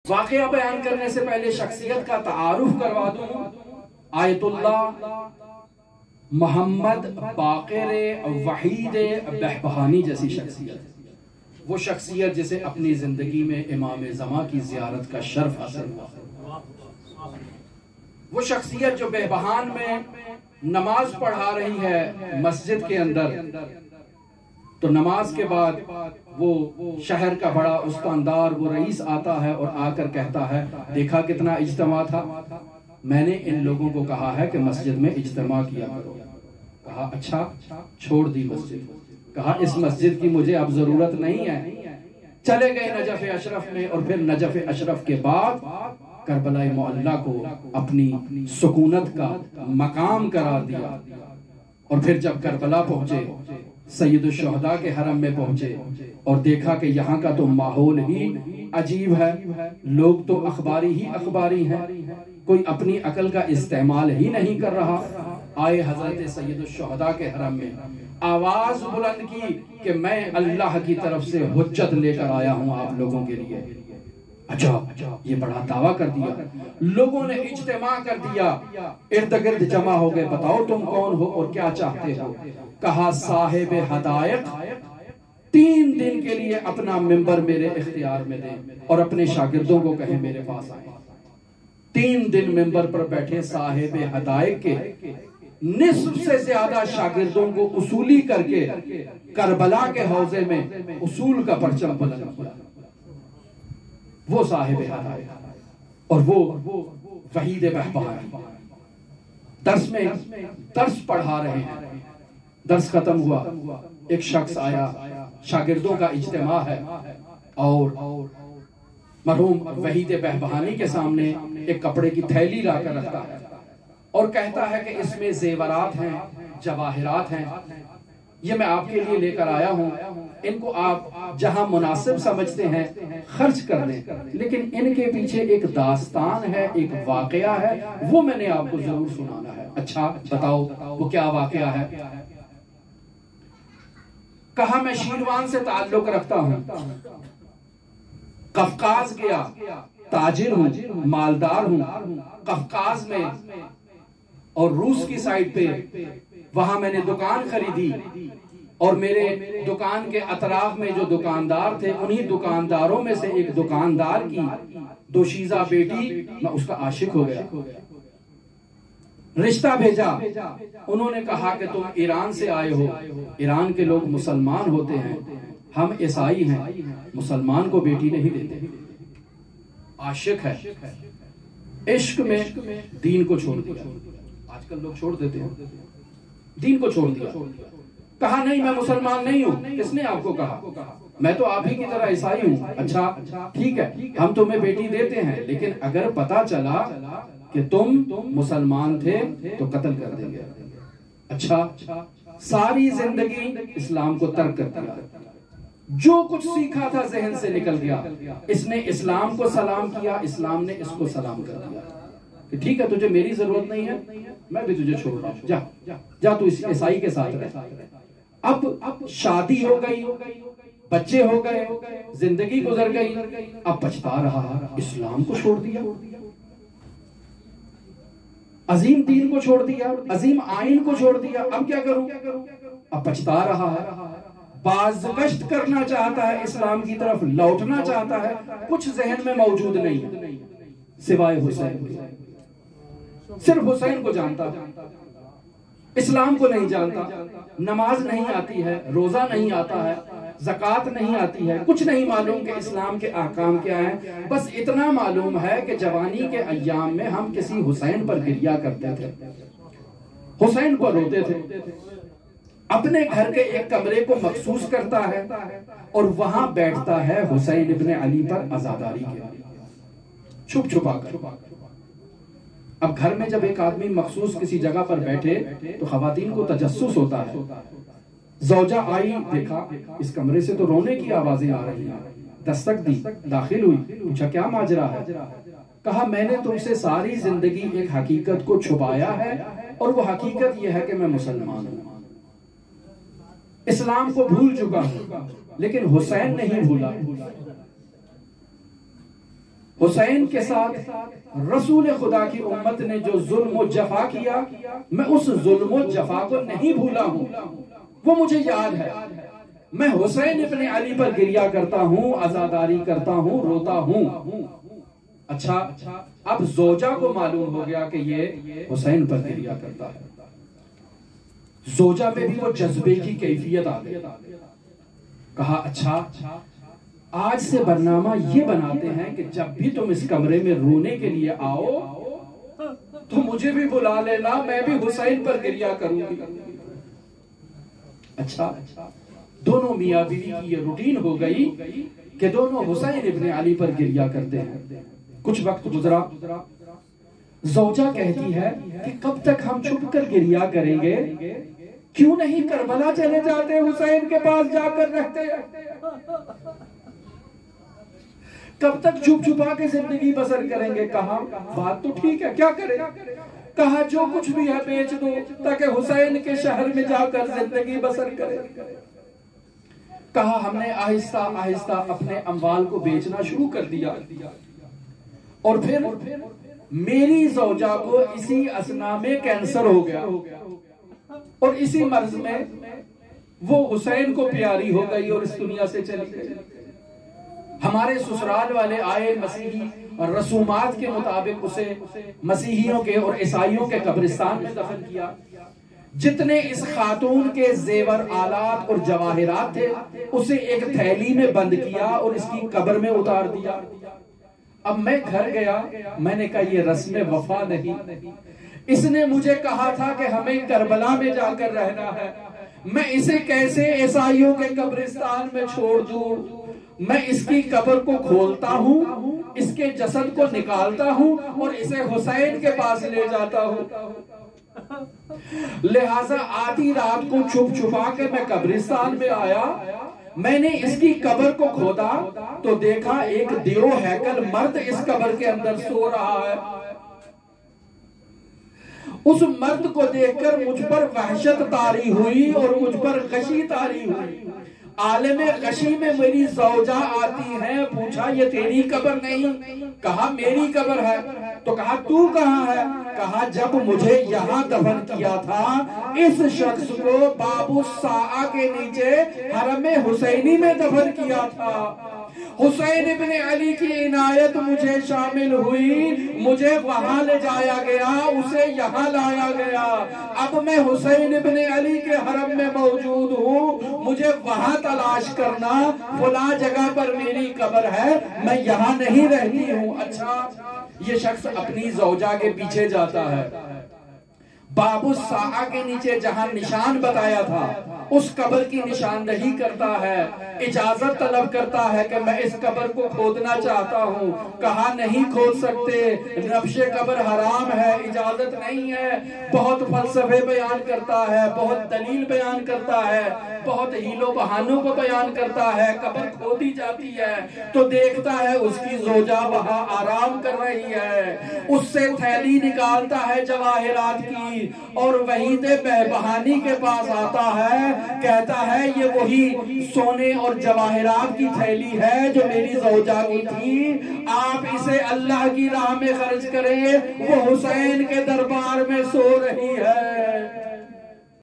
वाकया बयान करने से पहले शख्सियत का तारुफ करवा दूं। आयतुल्लाह मोहम्मद बाक़िर वहीद बहबहानी जैसी शख्सियत, वो शख्सियत जिसे अपनी जिंदगी में इमाम ज़मा की ज़ियारत का शर्फ हासिल हुआ। वो शख्सियत जो बहबहान में नमाज पढ़ा रही है मस्जिद के अंदर, तो नमाज के बाद वो शहर का बड़ा उस्तानदार वो रईस आता है और आकर कहता है, देखा कितना इज्तिमा था, मैंने इन लोगों को कहा है कि मस्जिद में इज्तिमा किया करो। कहा अच्छा, छोड़ दी मस्जिद। कहा इस मस्जिद की मुझे अब जरूरत नहीं है। चले गए नजफ अशरफ में, और फिर नजफ अशरफ के बाद करबला मुअल्ला को अपनी सुकूनत का मकाम करार दिया। और फिर जब करबला पहुंचे, सैयदुल शुहदा के हरम में पहुंचे और देखा कि यहाँ का तो माहौल ही अजीब है, लोग तो अखबारी ही अखबारी हैं, कोई अपनी अकल का इस्तेमाल ही नहीं कर रहा। आए हजरत सैयदुल शुहदा के हरम में, आवाज बुलंद की कि मैं अल्लाह की तरफ से हुज्जत लेकर आया हूँ आप लोगों के लिए। अच्छा, ये बड़ा दावा कर दिया। लोगों ने इज्तिमा कर दिया, इर्द गिर्द जमा हो गए, बताओ तुम कौन हो और क्या चाहते हो। कहा साहिब हदायत 3 दिन के लिए अपना मिंबर मेरे इख्तियार में दें और अपने शागिर्दों को कहें मेरे पास आए। 3 दिन मिंबर पर बैठे साहिब हदायत के निस्फ से ज्यादा शागिर्दों को उसूली करके करबला के हौजे में उसूल का परचम बुलंद किया। वो साहिब हदायत और वो वहीद बहबहानी दर्स पढ़ा रहे हैं। दर्स खत्म हुआ, एक शख्स आया, शागिर्दों का इज्तिमा है और मरहूम वहीद बहबहानी के सामने एक कपड़े की थैली लाकर रखता है और कहता है कि इसमें जेवरात हैं, जवाहिरात हैं, ये मैं आपके लिए लेकर आया हूं, इनको आप जहां मुनासिब समझते हैं खर्च कर दें, लेकिन इनके पीछे एक दास्तान है, एक वाकया है, वो मैंने आपको जरूर सुनाना है। अच्छा बताओ वो क्या वाकया है। कहा मैं शीरवान से ताल्लुक रखता हूं, कफकाज गया, ताजिर हूं, मालदार हूं, कफकाज में और रूस की साइड पे वहां मैंने दुकान खरीदी और मेरे दुकान के अतराफ में जो दुकानदार थे, उन्हीं दुकानदारों में से एक दुकानदार की दोशीजा बेटी, मैं उसका आशिक हो गया। रिश्ता भेजा, उन्होंने कहा कि तुम ईरान से आए हो, ईरान के लोग मुसलमान होते हैं, हम ईसाई हैं, मुसलमान को बेटी नहीं देते। आशिक है, इश्क में दीन को छोड़ दिया। आजकल लोग छोड़ देते हैं, दीन को छोड़ दिया। कहा नहीं मैं मुसलमान नहीं हूँ। किसने आपको कहा? मैं तो आप ही की तरह ईसाई हूँ। अच्छा ठीक है, हम तुम्हें बेटी देते हैं, लेकिन अगर पता चला कि तुम मुसलमान थे तो कत्ल कर देंगे। अच्छा, सारी जिंदगी इस्लाम को तर्क कर दिया, जो कुछ सीखा था जहन से निकल गया। इसने इस्लाम को सलाम किया, इस्लाम ने इसको सलाम कर दिया कि ठीक है तुझे मेरी जरूरत नहीं है, मैं भी तुझे छोड़ रहा हूं, जा तू इस ईसाई के साथ रह। अब शादी हो गई, बच्चे हो गए, जिंदगी गुजर गई, अब पछता रहा, इस्लाम को छोड़ दिया, अजीम दीन को छोड़ दिया, अजीम आइन को छोड़ दिया, अब क्या करूं? अब पछता रहा है, बाज़गश्त करना चाहता है, इस्लाम की तरफ लौटना चाहता है, कुछ जहन में मौजूद नहीं है सिवाय हुसैन। सिर्फ हुसैन को जानता, इस्लाम को नहीं जानता, नमाज नहीं आती है, रोजा नहीं आता है, ज़कात नहीं आती है, कुछ नहीं मालूम कि इस्लाम के अहकाम क्या हैं। बस इतना मालूम है कि जवानी के अय्याम में हम किसी हुसैन पर गिरिया करते थे, हुसैन पर रोते थे। अपने घर के एक कमरे को मखसूस करता है और वहां बैठता है हुसैन इब्ने अली पर अज़ादारी के, छुप छुपा कर। अब घर में जब एक आदमी मखसूस किसी जगह पर बैठे तो खवातीन को तजस्सुस होता है। ज़ौजा आई, देखा इस कमरे से तो रोने की आवाजें आ रही हैं, दस्तक दी, दाखिल हुई, पूछा क्या माजरा है। कहा मैंने तुमसे सारी जिंदगी एक हकीकत को छुपाया है और वो हकीकत यह है कि मैं मुसलमान हूं, इस्लाम को भूल चुका हूं, लेकिन हुसैन नहीं भूला। हुसैन के साथ रसूल खुदा की उम्मत ने जो जुल्म जफा किया, मैं उस जुल्म जफा को नहीं भूला हूं, वो मुझे याद है। मैं हुसैन इब्ने अली पर गिरिया करता हूं, आजादारी करता हूं, रोता हूं। अच्छा, अब जोजा को मालूम हो गया कि ये हुसैन पर गिरिया करता है। जोजा में भी वो जज्बे की कैफियत आ गई। कहा अच्छा, आज से बरनामा ये बनाते हैं कि जब भी तुम इस कमरे में रोने के लिए आओ तो मुझे भी बुला लेना, मैं भी हुसैन पर गिरिया करूंगी। अच्छा, दोनों मियां बीवी की ये रूटीन हो गई कि दोनों हुसैन इब्ने अली पर गिरिया करते हैं। कुछ वक्त गुजरा, जोजा कहती है कि कब तक हम छुप कर गिरिया करेंगे, क्यों नहीं करबला चले जाते, हुसैन के पास जाकर रहते हैं। कब तक छुप छुपा के जिंदगी बसर करेंगे। कहा बात तो ठीक है, क्या करें। कहा जो कुछ भी है बेच दो ताकि हुसैन के शहर में जाकर जिंदगी बसर करें। कहा हमने आहिस्ता आहिस्ता अपने अम्वाल को बेचना शुरू कर दिया और फिर मेरी ज़ौजा को इसी असना में कैंसर हो गया और इसी मर्ज में वो हुसैन को प्यारी हो गई और इस दुनिया से चली गई। हमारे ससुराल वाले आए, मसीही और रसूमात के मुताबिक उसे मसीहियों के और ईसाइयों के कब्रिस्तान में दफन किया। जितने इस खातून के जेवर आलात और जवाहिरात थे उसे एक थैली में बंद किया और इसकी कब्र में उतार दिया। अब मैं घर गया, मैंने कहा ये रस्म वफा नहीं। इसने मुझे कहा था कि हमें करबला में जाकर रहना है, मैं इसे कैसे ईसाइयों के कब्रिस्तान में छोड़ दूं। मैं इसकी कब्र को खोलता हूं, इसके जसद को निकालता हूं और इसे हुसैन के पास ले जाता हूं। लिहाजा आधी रात को छुप छुपा के मैं कब्रिस्तान में आया। मैंने इसकी कब्र को खोदा तो देखा एक दियो हैकल मर्द इस कब्र के अंदर सो रहा है। उस मर्द को देखकर मुझ पर वहशत तारी हुई और मुझ पर गशी तारी हुई। आलमे गशी में मेरी ज़ौजा आती है, पूछा ये तेरी कब्र नहीं, कहा मेरी कब्र है। तो कहा तू कहाँ है, कहा जब मुझे यहाँ दफन किया था इस शख्स को बाबू साआ के नीचे हरम हुसैनी में दफन किया था। हुसैन इब्ने अली की इनायत मुझे शामिल हुई, मुझे वहां ले जाया गया, उसे यहाँ लाया गया। अब मैं हुसैन इब्ने अली के हरम में मौजूद हूँ, मुझे वहां तलाश करना, फला जगह पर मेरी कब्र है, मैं यहाँ नहीं रहती हूँ। अच्छा, ये शख्स अपनी ज़ौजा के पीछे जाता है, बाबू साआ के नीचे जहां निशान बताया था उस कब्र की निशानदही करता है, इजाजत तलब करता है कि मैं इस कब्र को खोदना चाहता हूँ। कहा नहीं खोद सकते, नब्शे कब्र हराम है, इजाजत नहीं है। बहुत फलसफे बयान करता है, बहुत दलील बयान करता है, बहुत हीलो बहानों को बयान करता है। कब्र खोदी जाती है तो देखता है उसकी ज़ौजा वहां आराम कर रही है, उससे थैली निकालता है जवाहिरात की और वहीद बहानी के पास आता है, कहता है ये वही सोने और जवाहिरात की थैली है जो मेरी ज़ौजा की थी, आप इसे अल्लाह की राह में खर्च करें, वो हुसैन के दरबार में सो रही है।